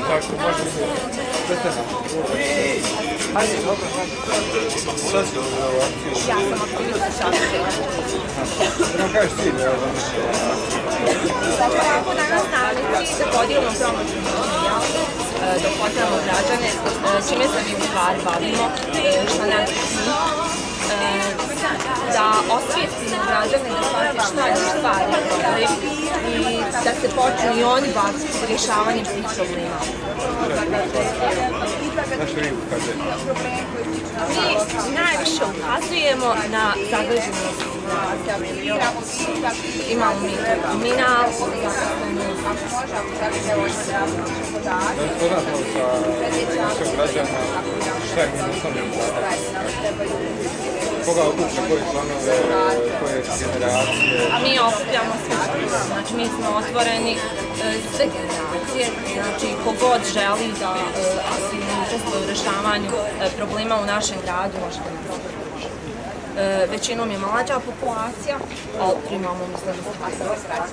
Tako, može se. Hajde, dobro, šta si u akciju? Ja sam aktivista šakcije. Da nam kažeš cilj, Tako danas na akciji da podijelimo promoćni materijal, da upoznamo građane, čime se mi u stvari bavimo, šta nam je cilj, da osvijestimo građane da shvate šta je u stvari problem i da se počnu i oni baviti rješavanjem tih problema. Zašto vi ukazujete? Mi najviše ukazujemo na zagađenost. Imamo mi kriminal, zaposlenost. Da li spoznatno sa našeg građana šta je osnovni podatak? Koga odluče, koje članove, koje generacije? A mi okupljamo sve. Znači mi smo otvoreni za sve generacije. Znači kogod želi da aktivno učestvuje u rješavanju problema u našem gradu, može da nas podrži. Većinom je mlađa populacija, ali primamo mislim da